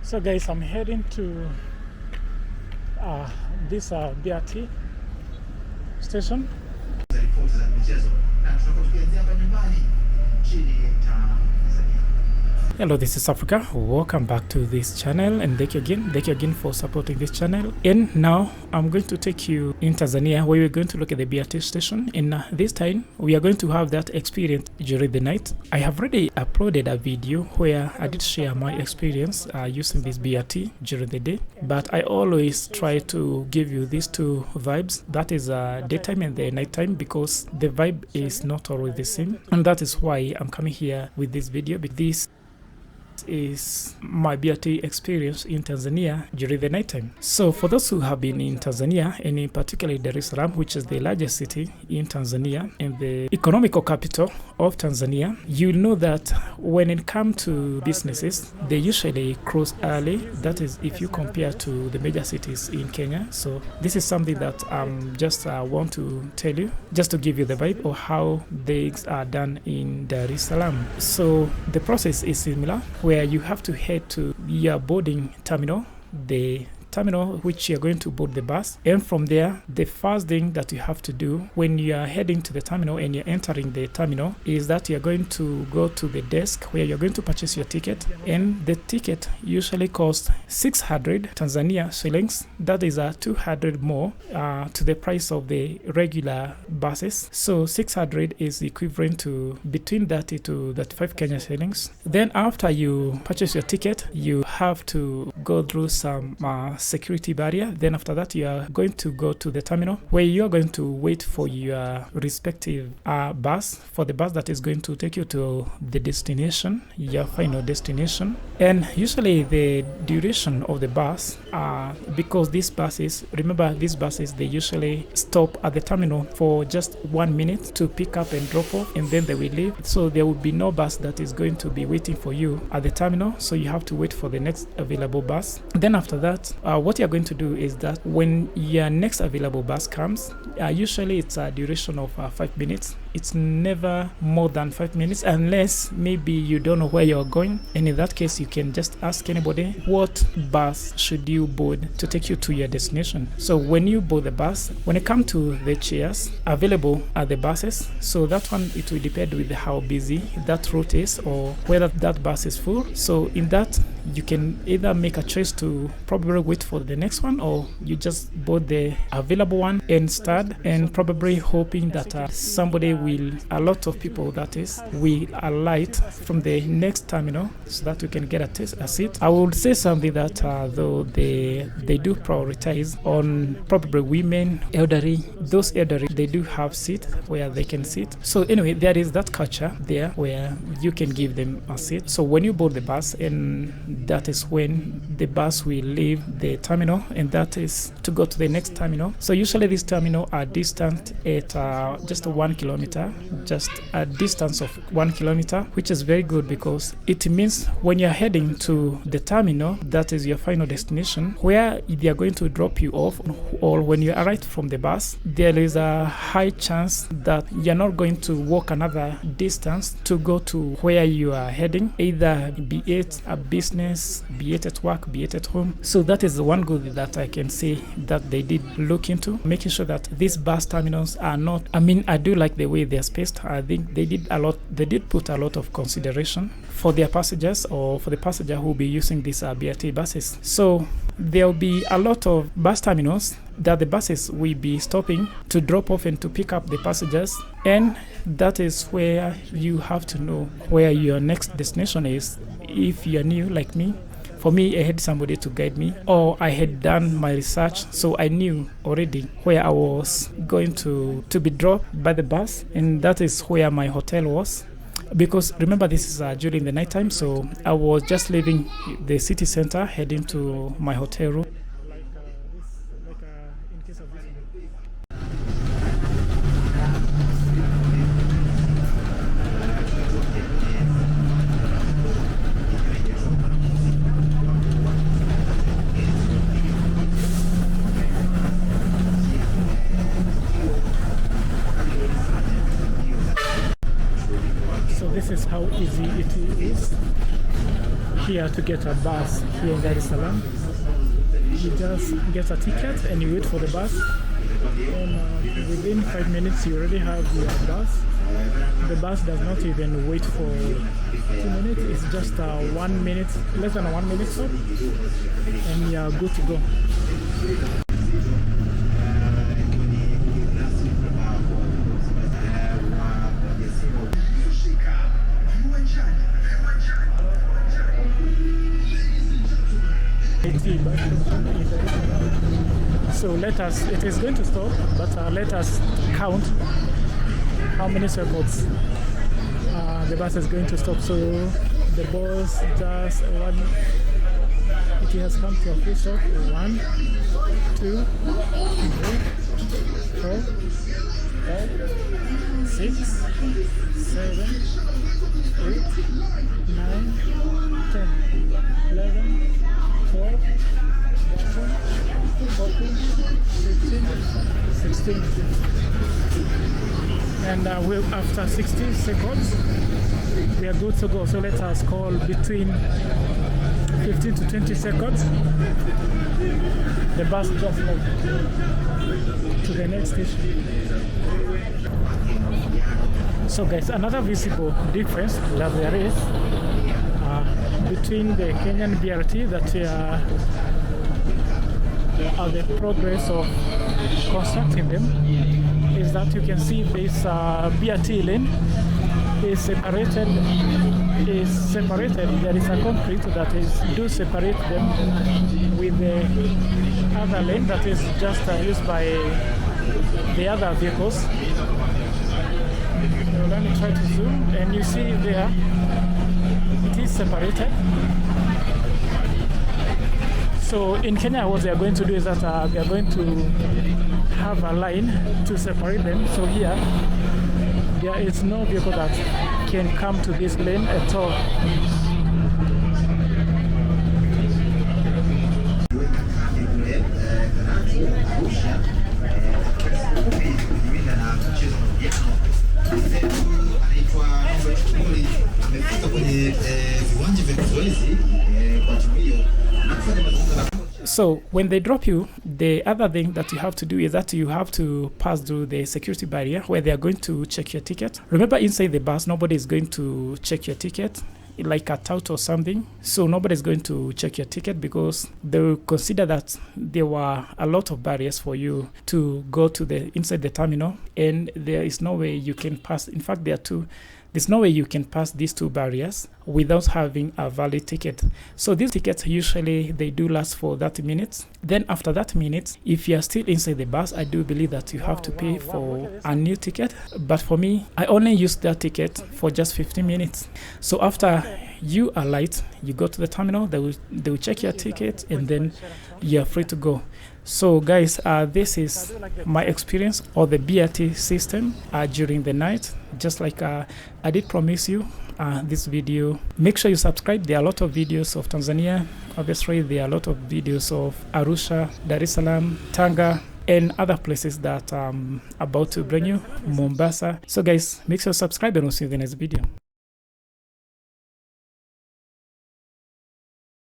So guys, I'm heading to this BRT station. Hello, this is Africa. Welcome back to this channel, and thank you again for supporting this channel. And now I'm going to take you in Tanzania, where we're going to look at the BRT station, and this time we are going to have that experience during the night. I have already uploaded a video where I did share my experience using this BRT during the day, but I always try to give you these two vibes, that is daytime and the nighttime, because the vibe is not always the same, and that is why I'm coming here with this video. This is my BRT experience in Tanzania during the nighttime. So for those who have been in Tanzania, and in particular Dar es Salaam, which is the largest city in Tanzania and the economical capital of Tanzania, you know that when it comes to businesses, they usually close early. That is if you compare to the major cities in Kenya. So this is something that just want to tell you, just to give you the vibe of how things are done in Dar es Salaam. So the process is similar, where you have to head to your boarding terminal, the terminal which you're going to board the bus, and from there the first thing that you have to do when you are heading to the terminal and you're entering the terminal is that you're going to go to the desk where you're going to purchase your ticket, and the ticket usually costs 600 Tanzania shillings. That is 200 more to the price of the regular buses. So 600 is equivalent to between 30 to 35 Kenya shillings. Then after you purchase your ticket, you have to go through some security barrier. Then after that, you are going to go to the terminal where you are going to wait for your respective bus, for the bus that is going to take you to the destination, your final destination. And usually the duration of the bus, because these buses, remember these buses, they usually stop at the terminal for just 1 minute to pick up and drop off, and then they will leave. So there will be no bus that is going to be waiting for you at the terminal, so you have to wait for the next available bus. Then after that, what you're going to do is that when your next available bus comes, usually it's a duration of 5 minutes. It's never more than 5 minutes, unless maybe you don't know where you're going, and in that case you can just ask anybody, what bus should you board to take you to your destination. So when you board the bus, when it comes to the chairs available at the buses, so that one, it will depend with how busy that route is or whether that bus is full. So in that, you can either make a choice to probably wait for the next one, or you just board the available one and start, and probably hoping that somebody will, a lot of people that is, will alight from the next terminal so that you can get a seat. I would say something that though they do prioritize on probably women, elderly, those elderly, they do have seat where they can sit. So anyway, there is that culture there where you can give them a seat. So when you board the bus, and that is when the bus will leave the terminal, and that is to go to the next terminal. So usually these terminals are distant at just 1 kilometer, just a distance of 1 kilometer, which is very good because it means when you're heading to the terminal, that is your final destination, where they are going to drop you off, or when you arrive from the bus, there is a high chance that you're not going to walk another distance to go to where you are heading, either be it a business, be it at work, be it at home. So that is the one good that I can say that they did look into, making sure that these bus terminals are not, I do like the way they're spaced. I think they did put a lot of consideration for their passengers, or for the passenger who will be using these BRT buses. So there will be a lot of bus terminals that the buses will be stopping to drop off and to pick up the passengers, and that is where you have to know where your next destination is. If you're new like me, for me, I had somebody to guide me, or I had done my research, so I knew already where I was going to be dropped by the bus, and that is where my hotel was. Because remember, this is during the nighttime, so I was just leaving the city center, heading to my hotel room. So this is how easy it is. here to get a bus here in Dar es Salaam. You just get a ticket and you wait for the bus, and within 5 minutes you already have your bus. The bus does not even wait for 2 minutes, it's just 1 minute, less than 1 minute stop, and you are good to go. So it is going to stop, but let us count how many seconds the bus is going to stop. So the bus just it has come to a full stop. 1, 2, 3, 4, 5, 6, 7, 8, 9, 10, 11, 12, 14, 15, 16. And after 60 seconds, we are good to go. So let us call between 15 to 20 seconds. The bus just left to the next station. So guys, another visible difference that there is between the Kenyan BRT that are the progress of constructing them is that you can see this BRT lane is separated. There is a concrete that do separate them with the other lane that is just used by the other vehicles. Let me try to zoom, and you see there it is separated. So in Kenya, what they are going to do is that they are going to have a line to separate them. So here, there is no vehicle that can come to this lane at all. So when they drop you, the other thing that you have to do is that you have to pass through the security barrier where they are going to check your ticket. Remember, inside the bus, nobody is going to check your ticket like a tout or something. So nobody is going to check your ticket because they will consider that there were a lot of barriers for you to go to the inside the terminal, and there is no way you can pass. In fact, there's no way you can pass these two barriers without having a valid ticket. So these tickets usually they do last for 30 minutes. Then after that minute, if you are still inside the bus, I do believe that you have to pay for a new ticket. But for me, I only used that ticket for just 15 minutes. So after you are late, you go to the terminal, they will check your ticket, and then you're free to go. So guys, this is my experience of the BRT system during the night. Just like I did promise you this video, make sure you subscribe. There are a lot of videos of Tanzania. Obviously, there are a lot of videos of Arusha, Dar es Salaam, Tanga, and other places that I'm about to bring you, Mombasa. So guys, make sure you subscribe, and we'll see you in the next video.